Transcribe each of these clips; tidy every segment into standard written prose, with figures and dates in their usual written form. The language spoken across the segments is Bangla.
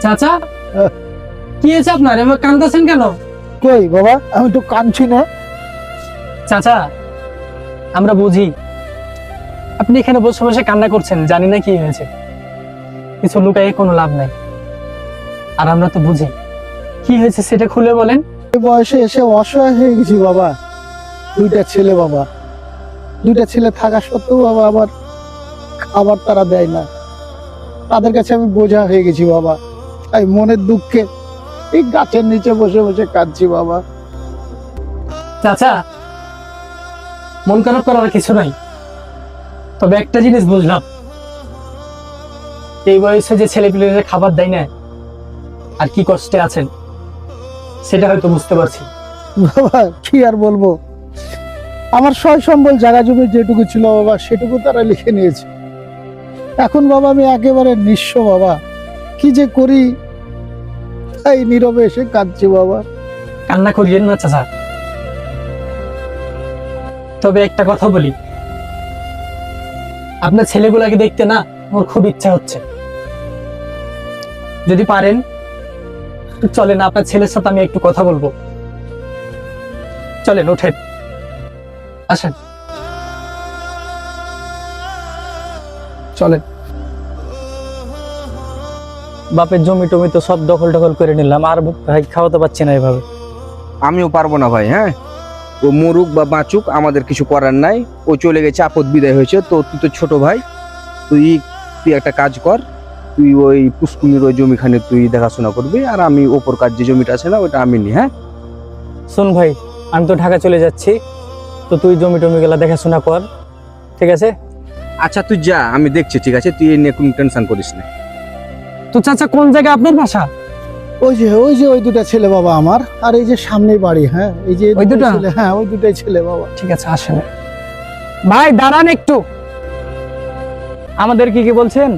চাচা, কি হয়েছে আপনার? এবার কাঁদতেছেন কেন? কই বাবা, আমি তো কাঁদছি না। চাচা, আমরা বুঝি আপনি এখানে বসে বসে কান্না করছেন, জানি না কি হয়েছে। কিছু লুকায়ে কোনো লাভ নাই। আর আমরা তো বুঝি কি হয়েছে, সেটা খুলে বলেন। এই বয়সে এসে অসহায় হয়ে গেছি বাবা। দুইটা ছেলে বাবা, দুইটা ছেলে থাকা সত্ত্বেও বাবা আমার খাবার তারা দেয় না। তাদের কাছে আমি বোঝা হয়ে গেছি বাবা। তাই মনের দুঃখে এই গাছের নিচে বসে বসে কাঁদছি বাবা। চাচা, মন খারাপ করার কিছু নাই। তবে একটা জিনিস বুঝলাম, এই বয়সে যে ছেলেপিলেরা খাবার দেয় না আর কি কষ্টে আছেন সেটা হয়তো বুঝতে পারছি। বাবা কি আর বলবো, আমার সয় সম্বল জায়গা জমি যেটুকু ছিল বাবা সেটুকু তারা লিখে নিয়েছে। এখন বাবা আমি একেবারে নিঃস্ব বাবা, কি যে করি তাই নীরবে এসে কাঁদছি বাবা। কান্না করিয়েন না চাচা। তবে একটা কথা বলি, আপনার ছেলেগুলাকে দেখতে না আমার খুব ইচ্ছা হচ্ছে। যদি পারেন চলেন, আপনার ছেলের সাথে আমি একটু কথা বলবো। চলেন, ওঠেন, আসেন, চলেন। বাপের জমি টমি তো সব দখল টখল করে নিলাম, আর ভাই খাওয়াতে পারছি না এভাবে। আমিও পারবো না ভাই। হ্যাঁ, ও মরুক বা বাঁচুক আমাদের কিছু করার নাই। ও চলে গেছে, আপদ বিদায় হয়েছে। তো তুই তো ছোট ভাই, তুই তুই একটা কাজ কর। তুই ওই পুষ্কুনির ওই জমিখানে তুই দেখাশোনা করবি, আর আমি ওপর কাজ যে জমিটা আছে না ওটা আমি নি। হ্যাঁ শোন ভাই, আমি তো ঢাকা চলে যাচ্ছি, তো তুই জমি টমি গুলা দেখাশোনা কর, ঠিক আছে? আচ্ছা তুই যা, আমি দেখছি। ঠিক আছে, তুই এই নিয়ে কোনো টেনশন করিস না। তো চাচা, কোন জায়গায় আপনার বাসা? ওই দুটা ছেলে বাবা আমার, আর এই যে সামনে বাড়ি। হ্যাঁ, এই যে ওই দুটা? ছেলে, হ্যাঁ ওই দুটাই ছেলে বাবা। ঠিক আছে, আসেন। ভাই দাঁড়ান একটু। আমাদের কি বলছেন?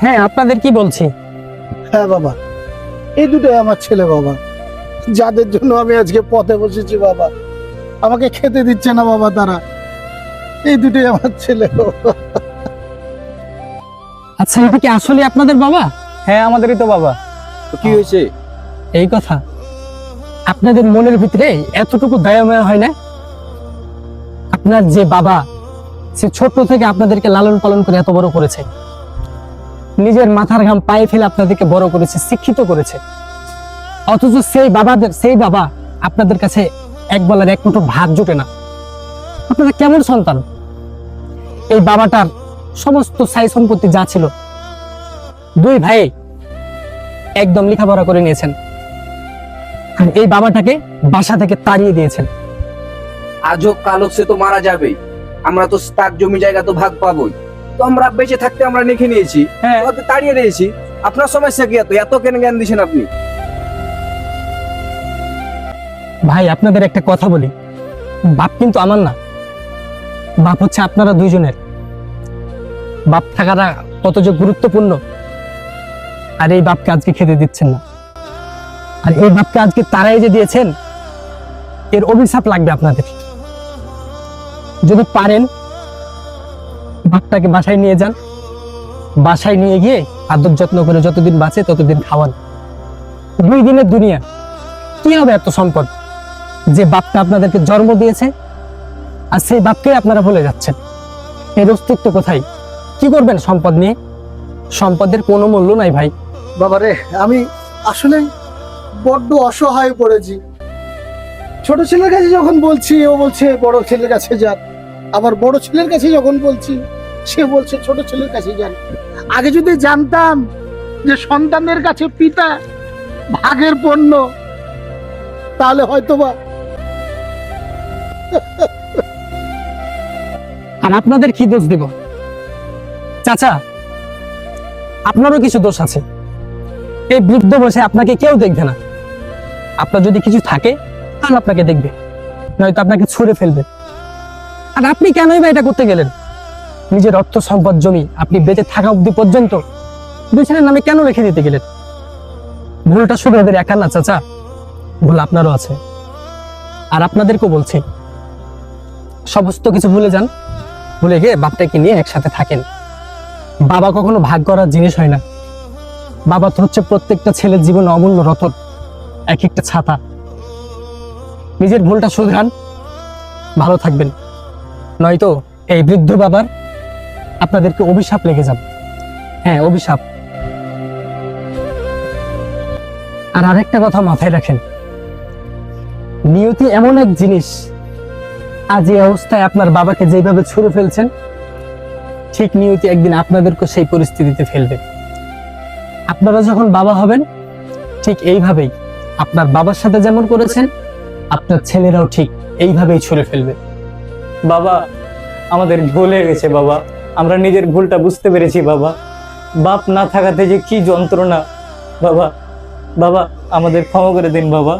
হ্যাঁ, আপনাদের কি বলছি? হ্যাঁ বাবা, এই দুটাই আমার ছেলে বাবা, যাদের জন্য আমি আজকে পথে বসেছি বাবা। আমাকে খেতে দিচ্ছে না বাবা তারা। এই দুটোই আমার ছেলে বাবা। আচ্ছা, এটা কি আসলে আপনাদের বাবা? হ্যাঁ, আমাদেরই তো বাবা। তো কি হয়েছে? এই কথা, আপনাদের মনের ভিতরে এতটুকু দয়া মায়া হয় না? আপনার যে বাবা, সে ছোট থেকে আপনাদেরকে লালন পালন করে এত বড় করেছে, নিজের মাথার ঘাম পায়ে ফেলে আপনাদেরকে বড় করেছে, শিক্ষিত করেছে। অথচ সেই বাবা আপনাদের কাছে এক বেলার এক মুঠো ভাত জোটে না। আপনারা কেমন সন্তান? এই বাবাটার সমস্ত সাই সম্পত্তি যা ছিল দুই ভাই একদম লেখাপড়া করে নিয়েছেন, আর এই বাবাটাকে বাসা থেকে তাড়িয়ে দিয়েছেন। আজও কালো সে তো মারা যাবেই, আমরা তো তার জমি জায়গা তো ভাগ পাবোই। তো আমরা বেঁচে থাকতে আমরা লিখে নিয়েছি, হ্যাঁ, ওকে তাড়িয়ে দিয়েছি। আপনার সমস্যা কি? এত কেন জ্ঞান দিচ্ছেন আপনি? ভাই আপনাদের একটা কথা বলি, বাপ কিন্তু আমার না, বাপ হচ্ছে আপনারা দুইজনের। বাপ থাকাটা কত যে গুরুত্বপূর্ণ, আর এই বাপকে আজকে খেতে দিচ্ছেন না। আর এই বাপকে আজকে তারাই যে দিয়েছেন, এর অভিশাপ লাগবে আপনাদের। যদি পারেন বাপটাকে বাসায় নিয়ে যান, বাসায় নিয়ে গিয়ে আদর যত্ন করে যতদিন বাঁচে ততদিন খাওয়ান। 2 দিনের দুনিয়া, কি হবে এত সম্পদ? যে বাপটা আপনাদেরকে জন্ম দিয়েছে, আর সেই বাপকে আপনারা ভুলে যাচ্ছেন। এর অস্তিত্ব কোথায়? কি করবেন সম্পদ নিয়ে? সম্পদের কোনো মূল্য নাই ভাই। বাবারে, আমি আসলে বড্ড অসহায় পড়েছি। ছোট ছেলের কাছে যখন বলছি ও বলছে বড় ছেলের কাছে যান, আবার বড় ছেলের কাছে যখন বলছি সে বলছে ছোট ছেলের কাছে যান। আগে যদি জানতাম যে সন্তানদের কাছে পিতা ভাগের পণ্য, তাহলে হয়তোবা। আর আপনাদের কি দোষ দেব? চাচা, আপনারও কিছু দোষ আছে। এই বৃদ্ধ বসে আপনাকে কেউ দেখবে না। আপনার যদি কিছু থাকে তাহলে আপনাকে দেখবে, নয়তো আপনাকে ছুঁড়ে ফেলবে। আর আপনি কেনই বা এটা করতে গেলেন? নিজের অর্থ সম্পদ জমি আপনি বেঁচে থাকা অবধি পর্যন্ত দুই ছেলের নামে কেন লিখে দিতে গেলেন? ভুলটা শুধু ওদের একা না চাচা, ভুল আপনারও আছে। আর আপনাদেরকেও বলছি, সমস্ত কিছু ভুলে যান, ভুলে গিয়ে বাপটাকে নিয়ে একসাথে থাকেন। বাবা কখনো ভাগ করার জিনিস হয় না। বাবা তো হচ্ছে প্রত্যেকটা ছেলের জীবনে অমূল্য রতন, এক একটা ছাতা। নিজের ভুলটা শুধরান, ভালো থাকবেন, নয়তো এই বৃদ্ধ বাবার আপনাদেরকে অভিশাপ লেগে যাবে। হ্যাঁ, অভিশাপ। আর আরেকটা কথা মাথায় রাখেন, নিয়তি এমন এক জিনিস, আজ এই অবস্থায় আপনার বাবাকে যেভাবে ছুঁড়ে ফেলছেন, ঠিক নিয়তি একদিন আপনাদেরকে সেই পরিস্থিতিতে ফেলবে। আপনারা যখন বাবা হবেন, ঠিক এইভাবেই আপনার বাবার সাথে যেমন করেছেন, আপনার ছেলেরাও ঠিক এইভাবেই ছুঁড়ে ফেলবে। বাবা, আমাদের ভুল হয়ে গেছে বাবা, আমরা নিজের ভুলটা বুঝতে পেরেছি বাবা। বাপ না থাকাতে যে কি যন্ত্রণা বাবা, বাবা আমাদের ক্ষমা করে দিন বাবা।